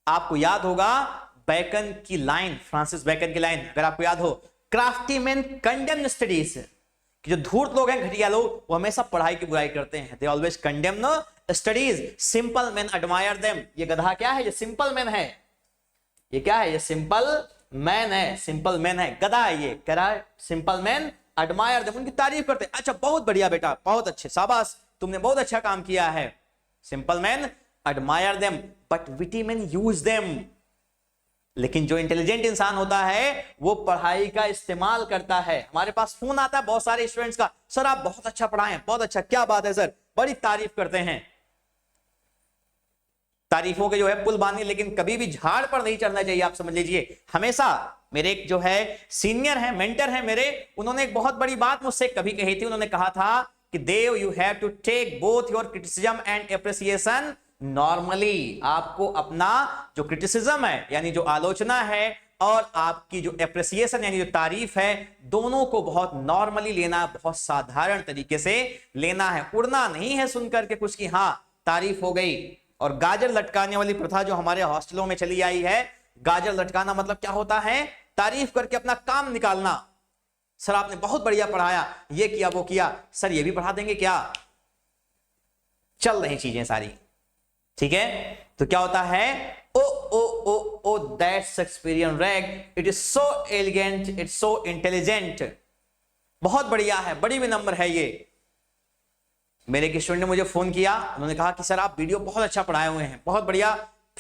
आपको याद होगा बैकन की लाइन, फ्रांसिस बैकन की लाइन, अगर आपको याद हो, क्राफ्टी मैन कंडेम स्टडीज, कि जो धूर्त लोग हैं, घटिया लोग, वो हमेशा पढ़ाई की बुराई करते हैं। They always condemn studies, simple man admire them. ये गधा क्या है? ये सिंपल मैन है। ये क्या है? ये सिंपल मैन है, सिंपल मैन है, गधा है ये। कह रहा है सिंपल मैन एडमायर देम, उनकी तारीफ करते हैं। अच्छा बहुत बढ़िया बेटा, बहुत अच्छे, शाबाश, तुमने बहुत अच्छा काम किया है। Simple man admire them but witty man use them. लेकिन जो इंटेलिजेंट इंसान होता है वो पढ़ाई का इस्तेमाल करता है। हमारे पास फोन आता है बहुत सारे स्टूडेंट्स का, सर आप बहुत अच्छा पढ़ाएं, बहुत अच्छा, क्या बात है सर, बड़ी तारीफ करते हैं। तारीफों के जो है पुल बांधे, लेकिन कभी भी झाड़ पर नहीं चढ़ना चाहिए। आप समझ लीजिए, हमेशा मेरे एक जो है सीनियर है, मेंटर है मेरे, उन्होंने एक बहुत बड़ी बात मुझसे कभी कही थी। उन्होंने कहा था कि Dev, you have to take both your criticism and appreciation normally. आपको अपना जो क्रिटिसिज्म है यानी जो आलोचना है और आपकी जो एप्रिसिएशन यानी जो तारीफ है, दोनों को बहुत नॉर्मली लेना, बहुत साधारण तरीके से लेना है। उड़ना नहीं है सुनकर के कुछ की हाँ तारीफ हो गई। और गाजर लटकाने वाली प्रथा जो हमारे हॉस्टलों में चली आई है, गाजर लटकाना मतलब क्या होता है? तारीफ करके अपना काम निकालना। सर आपने बहुत बढ़िया पढ़ाया, ये किया वो किया, सर ये भी पढ़ा देंगे क्या? चल रही चीजें सारी, ठीक है। तो क्या होता है? O O O O that Shakespearean rag, it is so elegant, it's so intelligent. बहुत बढ़िया है, बड़ी विनम्र है ये। मेरे एक स्टूडेंट ने मुझे फोन किया, उन्होंने कहा कि सर आप वीडियो बहुत अच्छा पढ़ाए हुए हैं, बहुत बढ़िया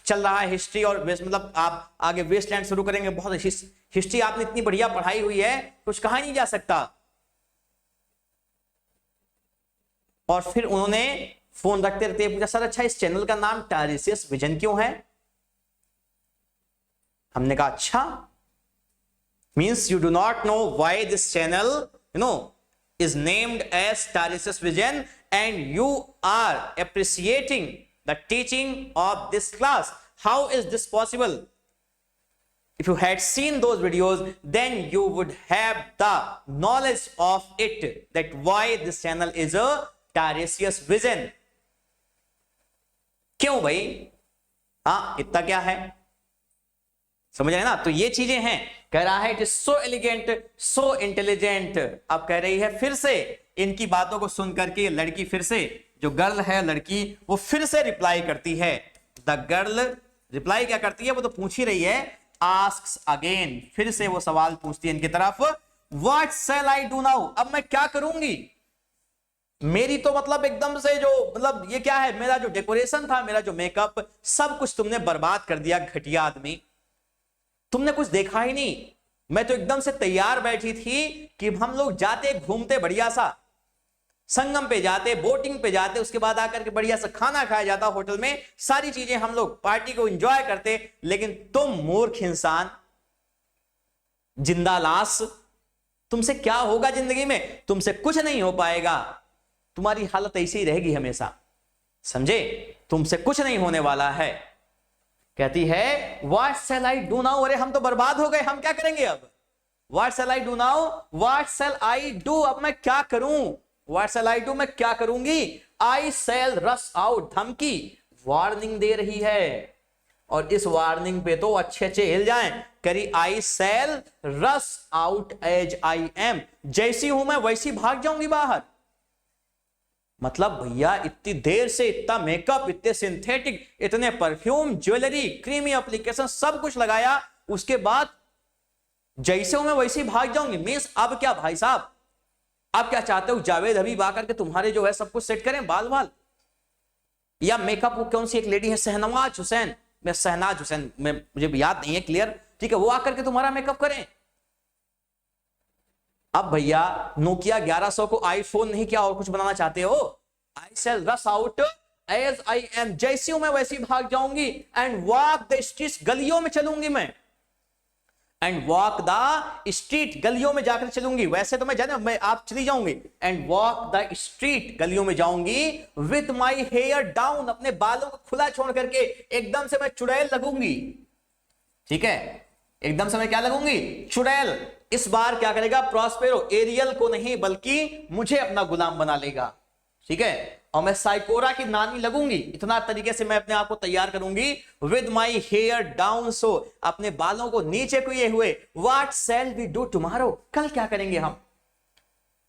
चल रहा है हिस्ट्री और मतलब आप आगे वेस्टलैंड शुरू करेंगे, बहुत हिस्ट्री आपने इतनी बढ़िया पढ़ाई हुई है, कुछ कहा नहीं जा सकता। और फिर उन्होंने फोन रखते रखते पूछा, सर अच्छा इस चैनल का नाम टारेसियस विजन क्यों है? हमने कहा अच्छा, means you do not know why this channel is named as Taresius Vision and you are appreciating the teaching of this class. How is this possible? If you had seen those videos, then you would have the knowledge of it, that why this channel is a Taresius Vision. क्यों भाई? हाँ, इतना क्या है, समझ रहे ना? तो ये चीजें हैं। कह रहा है it is so elegant, so intelligent. अब कह रही है फिर से इनकी बातों को सुन करके लड़की फिर से, जो गर्ल है लड़की, वो फिर से रिप्लाई करती है। द गर्ल रिप्लाई क्या करती है? वो तो पूछ ही रही है, आस्क्स अगेन, फिर से वो सवाल पूछती है इनकी तरफ, what shell I do now? अब मैं क्या करूंगी? मेरी तो मतलब एकदम से जो मतलब ये क्या है, मेरा जो डेकोरेशन था, मेरा जो मेकअप, सब कुछ तुमने बर्बाद कर दिया, घटिया आदमी। तुमने कुछ देखा ही नहीं। मैं तो एकदम से तैयार बैठी थी कि हम लोग जाते घूमते, बढ़िया सा संगम पे जाते, बोटिंग पे जाते, उसके बाद आकर के बढ़िया सा खाना खाया जाता होटल में, सारी चीजें हम लोग पार्टी को एंजॉय करते। लेकिन तुम मूर्ख इंसान, जिंदा लाश, तुमसे क्या होगा जिंदगी में? तुमसे कुछ नहीं हो पाएगा, तुम्हारी हालत ऐसी ही रहेगी हमेशा, समझे? तुमसे कुछ नहीं होने वाला है। कहती है what shell I do now? अरे हम तो बर्बाद हो गए, हम क्या करेंगे अब? What shell I do now? What shell I do? अब मैं क्या करूं? What shell I do? मैं क्या करूंगी? आई शैल रश आउट, धमकी, वार्निंग दे रही है। और इस वार्निंग पे तो अच्छे अच्छे हिल जाएं। करी I shall rush out as I am, जैसी हूं मैं वैसी भाग जाऊंगी बाहर। मतलब भैया इतनी देर से इतना मेकअप, इतने सिंथेटिक, इतने परफ्यूम, ज्वेलरी, क्रीमी एप्लीकेशन, सब कुछ लगाया, उसके बाद जैसे हूं मैं वैसे ही भाग जाऊंगी। मींस अब क्या भाई साहब, अब क्या चाहते हो? जावेद हबीब आकर के तुम्हारे जो है सब कुछ सेट करें, बाल बाल? या मेकअप, वो कौन सी एक लेडी है, शहनवाज हुसैन, मैं शहनाज हुसैन, मैं मुझे याद नहीं है क्लियर, ठीक है, वो आकर के तुम्हारा मेकअप करें? अब भैया नोकिया 1100 को आईफोन नहीं, क्या और कुछ बनाना चाहते हो? I shall rush out as I am, जैसी हूं मैं वैसी भाग जाऊंगी। एंड वॉक द स्ट्रीट, गलियों में चलूंगी मैं। एंड वॉक द स्ट्रीट, गलियों में जाकर चलूंगी। वैसे तो मैं जाना, मैं आप चली जाऊंगी। एंड वॉक द स्ट्रीट, गलियों में जाऊंगी। विथ माई हेयर डाउन, अपने बालों को खुला छोड़ करके एकदम से मैं चुड़ैल लगूंगी, ठीक है? एकदम से मैं क्या लगूंगी? चुड़ैल। इस बार क्या करेगा प्रॉस्पेरो? एरियल को नहीं बल्कि मुझे अपना गुलाम बना लेगा, ठीक है? और मैं साइकोरा की नानी लगूंगी। इतना तरीके से मैं अपने आप को तैयार करूंगी। With my hair down, so अपने बालों को नीचे किए हुए। What shall we do tomorrow, कल क्या करेंगे हम?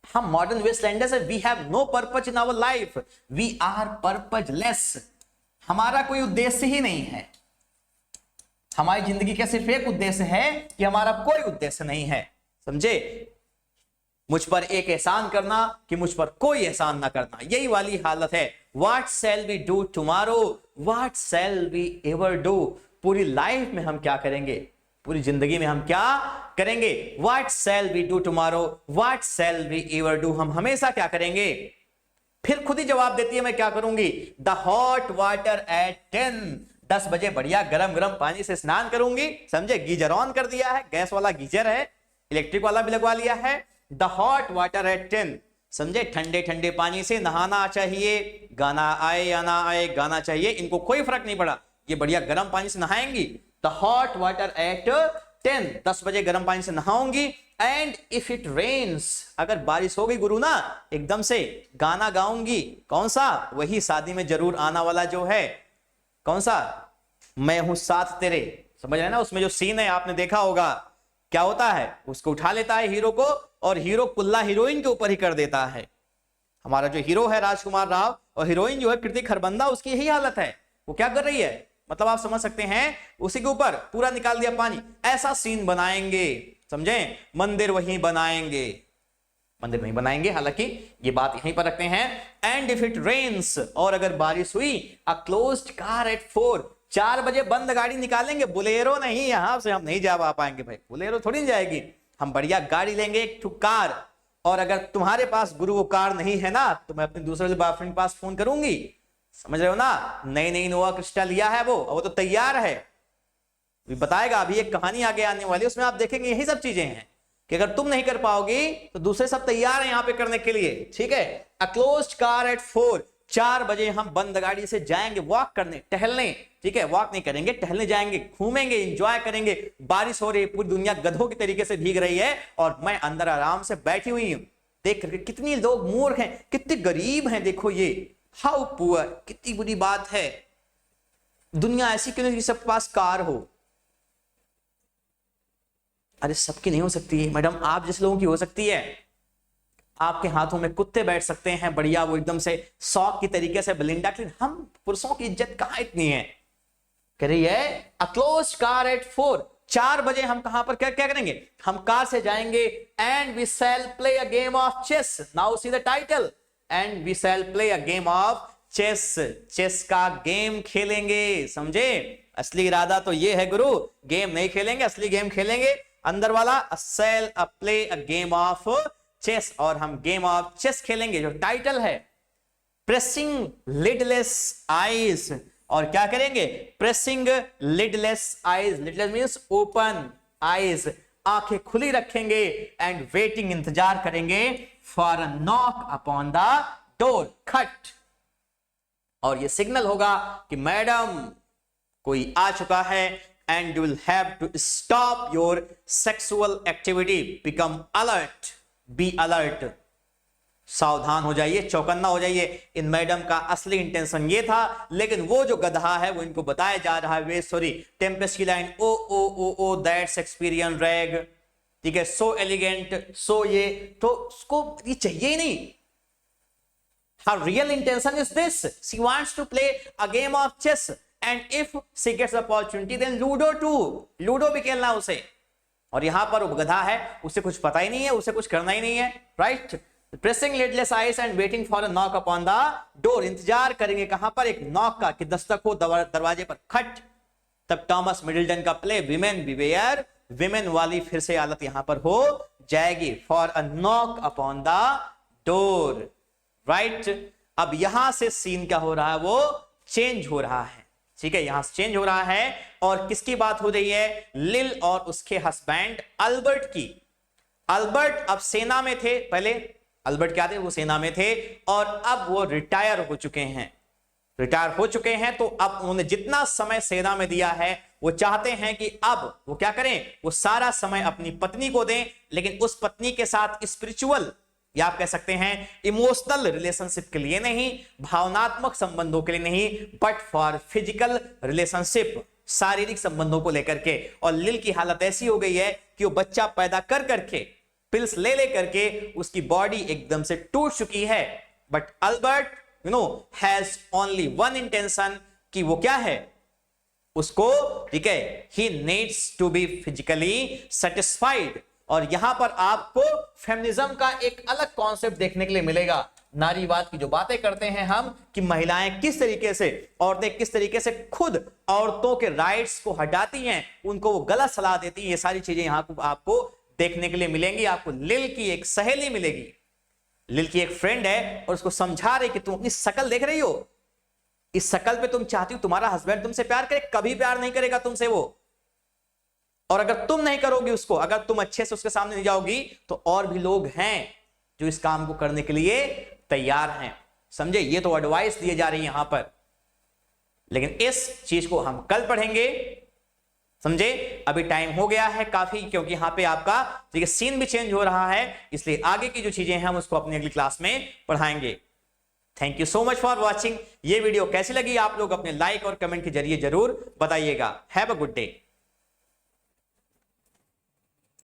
हम मॉडर्न वेस्टलैंडर्स है, we have no purpose in our life, we are purposeless. हमारा कोई उद्देश्य ही नहीं है। हमारी जिंदगी का सिर्फ एक उद्देश्य है कि हमारा कोई उद्देश्य नहीं है, समझे? मुझ पर एक एहसान करना कि मुझ पर कोई एहसान ना करना, यही वाली हालत है। What shall we do tomorrow, what shall we ever do, पूरी लाइफ में हम क्या करेंगे, पूरी जिंदगी में हम क्या करेंगे? What shall we do tomorrow, what shall we ever do, हम हमेशा क्या करेंगे? फिर खुद ही जवाब देती है मैं क्या करूंगी? द हॉट वाटर एट 10, 10 बजे बढ़िया गरम गरम पानी से स्नान करूंगी, समझे। गीजर ऑन कर दिया है, गैस वाला गीजर है, इलेक्ट्रिक वाला भी लगवा लिया है। द हॉट वाटर एट 10, समझे, ठंडे ठंडे पानी से नहाना चाहिए, गाना आए या ना आए गाना चाहिए, इनको कोई फर्क नहीं पड़ा, ये बढ़िया गर्म पानी से नहाएंगी। द हॉट वाटर एट 10, 10 बजे गर्म पानी से नहाऊंगी। एंड इफ इट रेन्स, अगर बारिश हो गई गुरु ना एकदम से, गाना गाऊंगी, कौन सा, वही शादी में जरूर आना वाला जो है, कौन सा, मैं हूं साथ तेरे, समझ रहे ना, उसमें जो सीन है आपने देखा होगा, क्या होता है, उसको उठा लेता है हीरो को और हीरो कुल्ला हीरोइन के ऊपर ही कर देता है। हमारा जो हीरो है राजकुमार राव और हीरोइन जो है कृति खरबंदा, उसकी यही हालत है। वो क्या कर रही है, मतलब आप समझ सकते हैं, उसी के ऊपर पूरा निकाल दिया पानी। ऐसा सीन बनाएंगे, समझे, मंदिर वहीं बनाएंगे, मंदिर वहीं बनाएंगे, हालांकि ये बात यहीं पर रखते हैं। एंड इफ इट रेन्स, और अगर बारिश हुई, अ क्लोज्ड कार एट 4, 4 बजे बंद गाड़ी निकालेंगे, बुलेरो नहीं, यहां से हम नहीं जा पाएंगे भाई, बुलेरो थोड़ी जाएगी, हम बढ़िया गाड़ी लेंगे, एक कार। और अगर तुम्हारे पास गुरु वो कार नहीं है ना, तो मैं अपने दूसरे बॉयफ्रेंड के पास फोन करूंगी, समझ रहे हो ना, नई नई नोवा क्रिस्टा लिया है वो तो तैयार है, बताएगा, अभी एक कहानी आगे आने वाली है, उसमें आप देखेंगे यही सब चीजें हैं कि अगर तुम नहीं कर पाओगी तो दूसरे सब तैयार हैं यहां पे करने के लिए, ठीक है। अ क्लोज्ड कार एट 4, 4 बजे हम बंद गाड़ी से जाएंगे वॉक करने, टहलने, ठीक है, वॉक नहीं करेंगे, टहलने जाएंगे, घूमेंगे, एंजॉय करेंगे। बारिश हो रही है, पूरी दुनिया गधों की तरीके से भीग रही है और मैं अंदर आराम से बैठी हुई हूं, देख करके कितनी लोग मूर्ख हैं, कितने गरीब हैं, देखो ये, हाउ पुअर, कितनी बुरी बात है। दुनिया ऐसी क्यों नहीं सबके पास कार हो, अरे सबकी नहीं हो सकती है मैडम, आप जैसे लोगों की हो सकती है। आपके हाथों में कुत्ते बैठ सकते हैं बढ़िया, वो एकदम से शौक की तरीके से बेलिंडा क्लीन, हम पुरुषों की इज्जत कहां इतनी है। कह रही है अ क्लोज्ड कार एट 4, 4 बजे हम कहां पर क्या करेंगे, हम कार से जाएंगे। And we shall play a game of chess, now see the title, and we shall play a game of chess, chess का गेम खेलेंगे, समझे। असली इरादा तो ये है गुरु, गेम नहीं खेलेंगे, असली गेम खेलेंगे अंदर वाला, shall a play a game of chess, और हम गेम ऑफ चेस खेलेंगे, जो टाइटल है। प्रेसिंग लिडलेस आईज, और क्या करेंगे, pressing lidless eyes, lidless means open eyes, आंखें खुली रखेंगे। एंड वेटिंग, इंतजार करेंगे, for a knock upon the door, खट, और ये सिग्नल होगा कि मैडम कोई आ चुका है। And you will have to stop your sexual activity, become alert, be alert, सावधान हो जाइए, चौकन्ना हो जाइए। इन मैडम का असली इंटेंशन ये था, लेकिन वो जो गधा है वो इनको बताया जा रहा है वे सॉरी टेम्पेस्ट की line, O O O O that Shakespearean rag, ठीक है, सो एलिगेंट, सो ये, तो उसको ये चाहिए ही नहीं। Her real intention is this, she wants to play a game of chess, and if she gets the opportunity then ludo too, ludo भी खेलना उसे। और यहां पर वो गधा है, उसे कुछ पता ही नहीं है, उसे कुछ करना ही नहीं है, right. Pressing lidless eyes and waiting for a knock upon the door, इंतजार करेंगे कहां पर, एक नॉक का, कि दस्तक हो दरवाजे पर, खट। तब टॉमस मिडल्टन का प्ले विमेन बिवेयर, विमेन वाली फिर से हालत यहां पर हो जाएगी, for a knock upon the door, right. अब यहां से सीन क्या हो रहा है, वो चेंज हो रहा है, ठीक है, यहां से चेंज हो रहा है। और किसकी बात हो रही है, लिल और उसके हस्बैंड अल्बर्ट की। अल्बर्ट अब सेना में थे, पहले अल्बर्ट क्या थे, वो सेना में थे, और अब वो रिटायर हो चुके हैं, रिटायर हो चुके हैं। तो अब उन्होंने जितना समय सेना में दिया है, वो चाहते हैं कि अब वो क्या करें, वो सारा समय अपनी पत्नी को दें, लेकिन उस पत्नी के साथ स्पिरिचुअल, या आप कह सकते हैं इमोशनल रिलेशनशिप के लिए नहीं, भावनात्मक संबंधों के लिए नहीं, बट फॉर फिजिकल रिलेशनशिप, शारीरिक संबंधों को लेकर के। और लिल की हालत ऐसी हो गई है कि वो बच्चा पैदा कर करके, पिल्स ले ले करके उसकी बॉडी एकदम से टूट चुकी है। But Albert has only one intention, कि वो क्या है, उसको, ठीक है, he needs to be physically satisfied. और यहां पर आपको फेमिनिज्म का एक अलग कॉन्सेप्ट देखने के लिए मिलेगा। नारीवाद की जो बातें करते हैं हम, कि महिलाएं किस तरीके से, औरतें किस तरीके से खुद औरतों के राइट्स को हटाती हैं, उनको वो गलत सलाह देती हैं, ये सारी चीजें यहां आपको देखने के लिए मिलेंगी। आपको लिल की एक सहेली मिलेगी, लिल की एक फ्रेंड है, और उसको समझा रही कि तुम अपनी शक्ल देख रही हो, इस शकल पे तुम चाहती हो तुम्हारा हस्बैंड तुमसे प्यार करे? कभी प्यार नहीं करेगा तुमसे वो। और अगर तुम नहीं करोगी उसको, अगर तुम अच्छे से उसके सामने नहीं जाओगी, तो और भी लोग हैं जो इस काम को करने के लिए तैयार हैं। समझे? ये तो एडवाइस दिए जा रही है यहां पर, लेकिन इस चीज को हम कल पढ़ेंगे। समझे? अभी टाइम हो गया है काफी, क्योंकि यहां पे आपका ठीक है सीन भी चेंज हो रहा है, इसलिए आगे की जो चीजें हैं हम उसको अपनी अगली क्लास में पढ़ाएंगे। Thank you so much for watching. ये वीडियो कैसी लगी आप लोग अपने लाइक और कमेंट के जरिए जरूर बताइएगा। Have a good day.